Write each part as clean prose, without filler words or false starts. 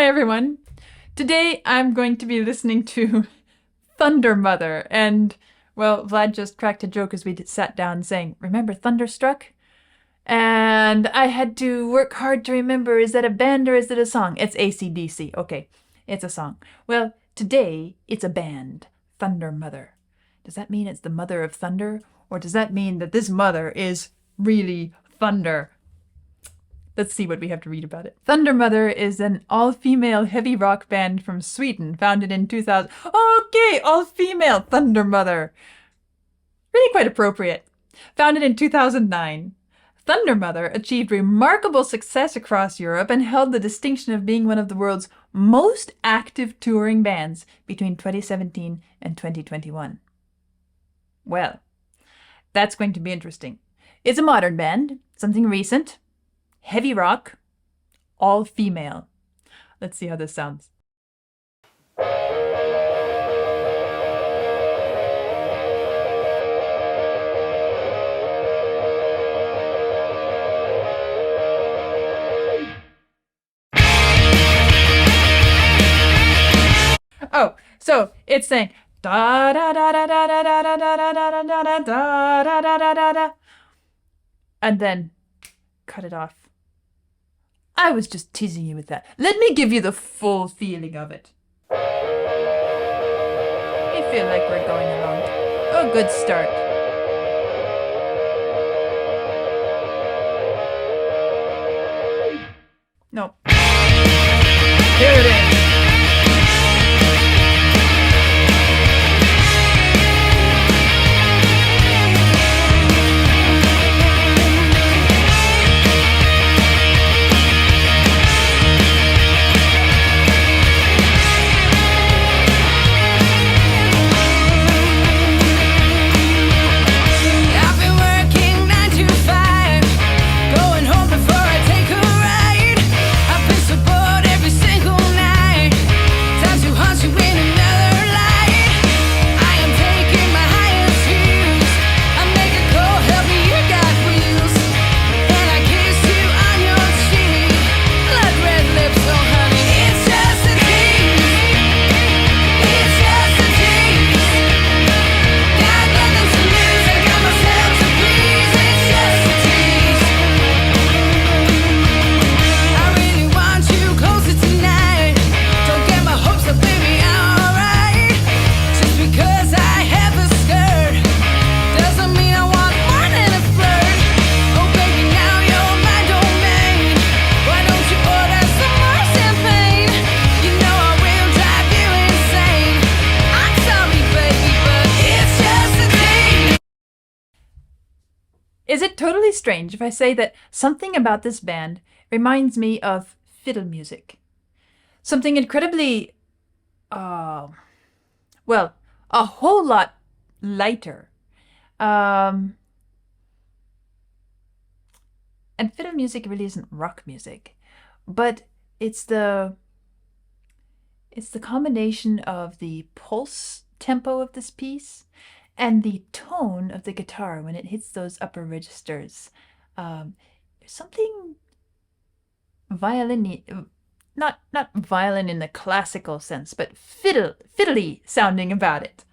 everyone. Today I'm going to be listening to Thundermother, and, well, Vlad just cracked a joke as we sat down saying, remember Thunderstruck? And I had to work hard to remember, is that a band or is it a song? It's AC/DC. Okay, it's a song. Well, today it's a band, Thundermother. Does that mean it's the mother of thunder? Or does that mean that this mother is really thunder? Let's see what we have to read about it. Thundermother is an all-female heavy rock band from Sweden, founded in 2000. Okay, all-female Thundermother. Really quite appropriate. Founded in 2009. Thundermother achieved remarkable success across Europe and held the distinction of being one of the world's most active touring bands between 2017 and 2021. Well, that's going to be interesting. It's a modern band, something recent. Heavy rock, all female. Let's see how this sounds. Oh, so it's saying da da da da da da da da da da da da da da da da da, and then cut it off. I was just teasing you with that. Let me give you the full feeling of it. I feel like we're going along. Oh, good start. No. Here it is. Is it totally strange if I say that something about this band reminds me of fiddle music? Something incredibly, well, a whole lot lighter. And fiddle music really isn't rock music, but it's the combination of the pulse tempo of this piece and the tone of the guitar when it hits those upper registers. There's something violin-y, not violin in the classical sense, but fiddly sounding about it.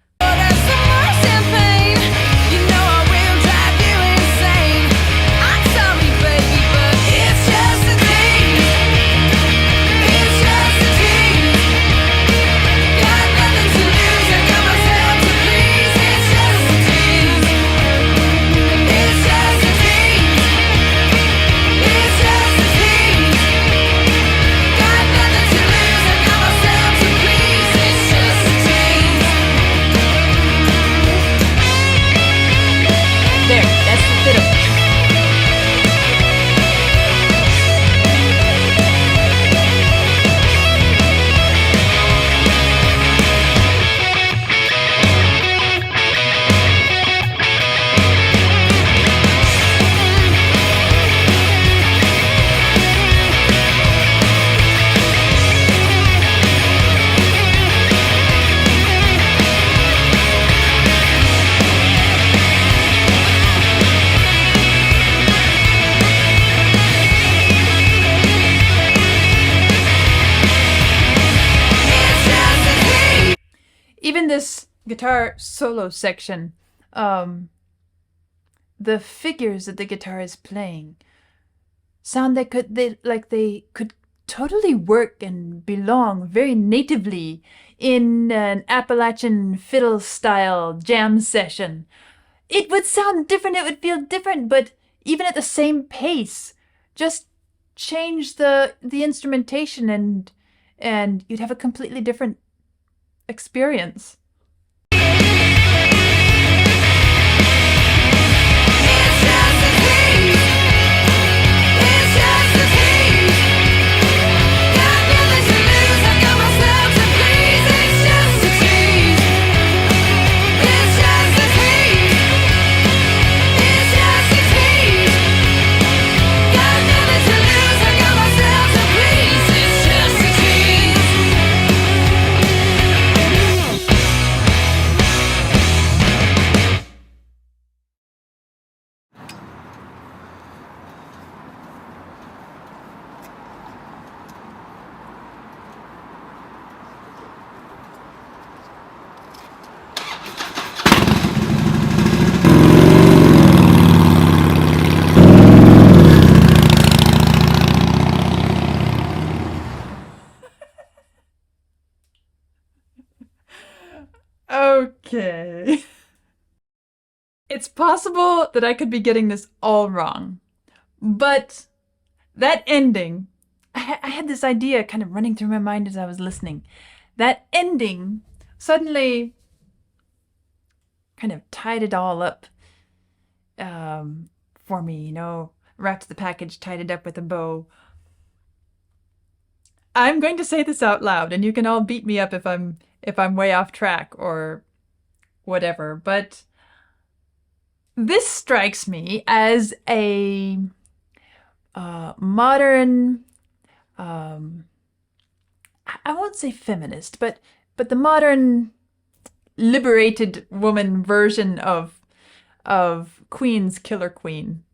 even this guitar solo section, um, the figures that the guitar is playing sound they could totally work and belong very natively in an Appalachian fiddle style jam session. It would sound different, it would feel different, but even at the same pace, just change the instrumentation and you'd have a completely different experience. Okay. It's possible that I could be getting this all wrong, but that ending, I had this idea kind of running through my mind as I was listening. That ending suddenly kind of tied it all up for me, wrapped the package, tied it up with a bow. I'm going to say this out loud, and you can all beat me up if I'm way off track or whatever, but this strikes me as a modern, um, I won't say feminist, but the modern liberated woman version of Queen's Killer Queen.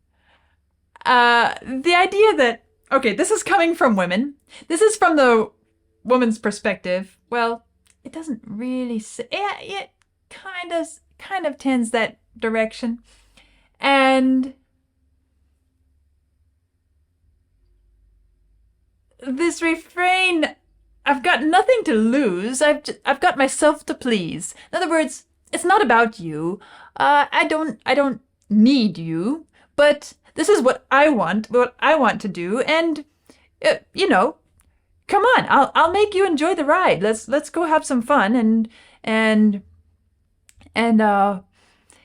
The idea that, okay, this is coming from women. This is from the woman's perspective. Well, it doesn't really say, yeah, it kind of tends that direction. And this refrain, I've got nothing to lose. I've got myself to please. In other words, it's not about you. I don't need you, but this is what I want to do, and you know, come on, I'll make you enjoy the ride. Let's go have some fun, and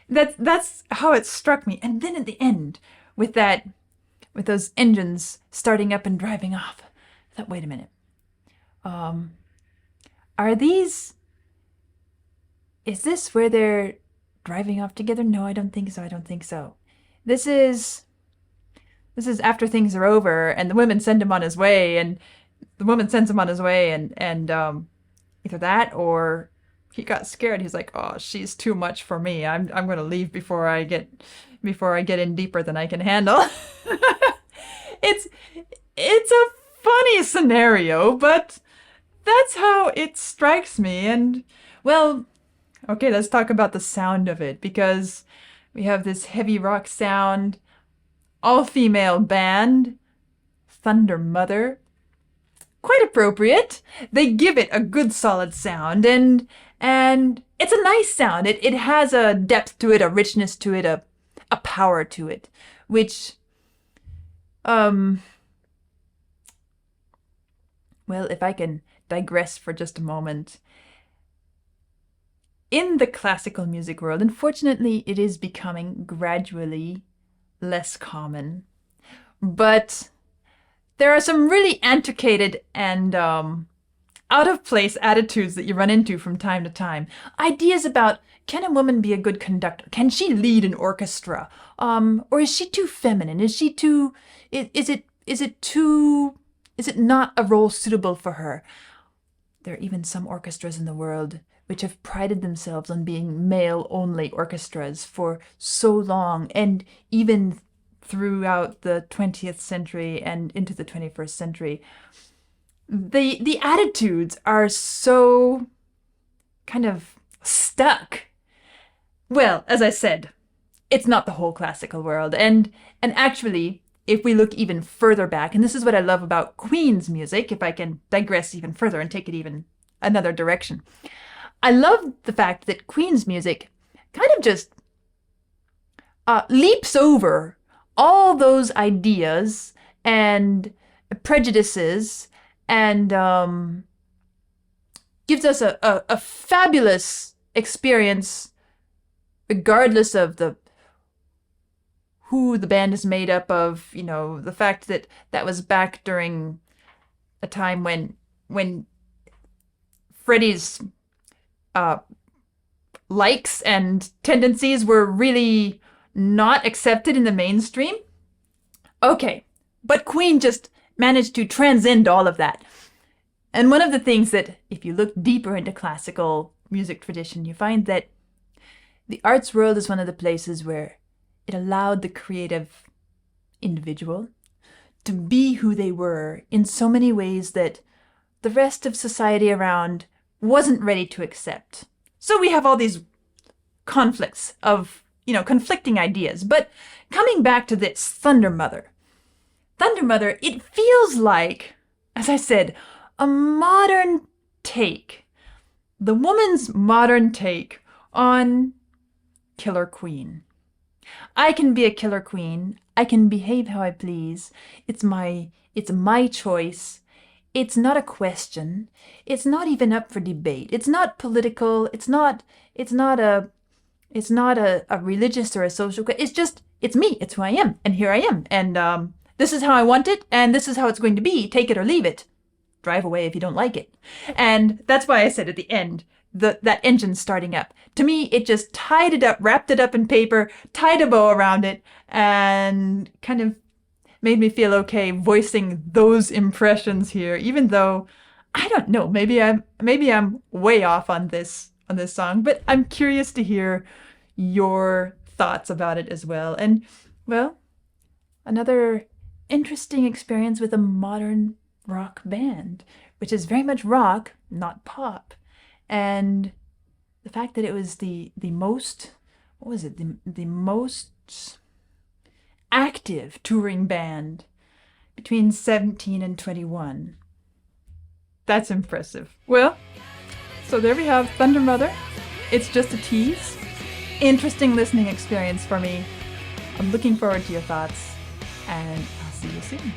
that's how it struck me. And then at the end, with those engines starting up and driving off, I thought, wait a minute, are these? Is this where they're driving off together? No, I don't think so. I don't think so. This is after things are over and the women send him on his way, and the woman sends him on his way, and either that or he got scared. He's like, oh, she's too much for me. I'm gonna leave before I get in deeper than I can handle. it's a funny scenario, but that's how it strikes me. And well, okay, let's talk about the sound of it, because we have this heavy rock sound, all-female band, Thundermother. Quite appropriate. They give it a good solid sound, and it's a nice sound. It has a depth to it, a richness to it, a power to it, which well, if I can digress for just a moment. In the classical music world, unfortunately, it is becoming gradually less common. But there are some really antiquated and out-of-place attitudes that you run into from time to time. Ideas about, can a woman be a good conductor? Can she lead an orchestra? Or is she too feminine? Is she too... Is it not a role suitable for her? There are even some orchestras in the world which have prided themselves on being male-only orchestras for so long, and even throughout the 20th century and into the 21st century. The attitudes are so kind of stuck. Well, as I said, it's not the whole classical world. And actually, if we look even further back, and this is what I love about Queen's music, if I can digress even further and take it even another direction. I love the fact that Queen's music kind of just leaps over all those ideas and prejudices and gives us a fabulous experience regardless of who the band is made up of, you know, the fact that that was back during a time when Freddie's likes and tendencies were really not accepted in the mainstream. Okay, but Queen just managed to transcend all of that. And one of the things that, if you look deeper into classical music tradition, you find that the arts world is one of the places where it allowed the creative individual to be who they were in so many ways that the rest of society around wasn't ready to accept. So we have all these conflicts of, you know, conflicting ideas. But coming back to this Thundermother, it feels like, as I said, a modern take, the woman's modern take on Killer Queen. I can be a killer queen. I can behave how I please. It's my choice. It's not a question. It's not even up for debate. It's not political. It's not a religious or a social question. It's me. It's who I am. And here I am. And this is how I want it. And this is how it's going to be. Take it or leave it. Drive away if you don't like it. And that's why I said at the end, that engine starting up. To me, it just tied it up, wrapped it up in paper, tied a bow around it, and kind of made me feel okay voicing those impressions here, even though I don't know, maybe I'm way off on this song, but I'm curious to hear your thoughts about it as well. And well, another interesting experience with a modern rock band, which is very much rock, not pop. And the fact that it was the most, what was it, the most active touring band between 17 and 21. That's impressive. Well, so there we have Thundermother. It's just a tease. Interesting listening experience for me. I'm looking forward to your thoughts, and I'll see you soon.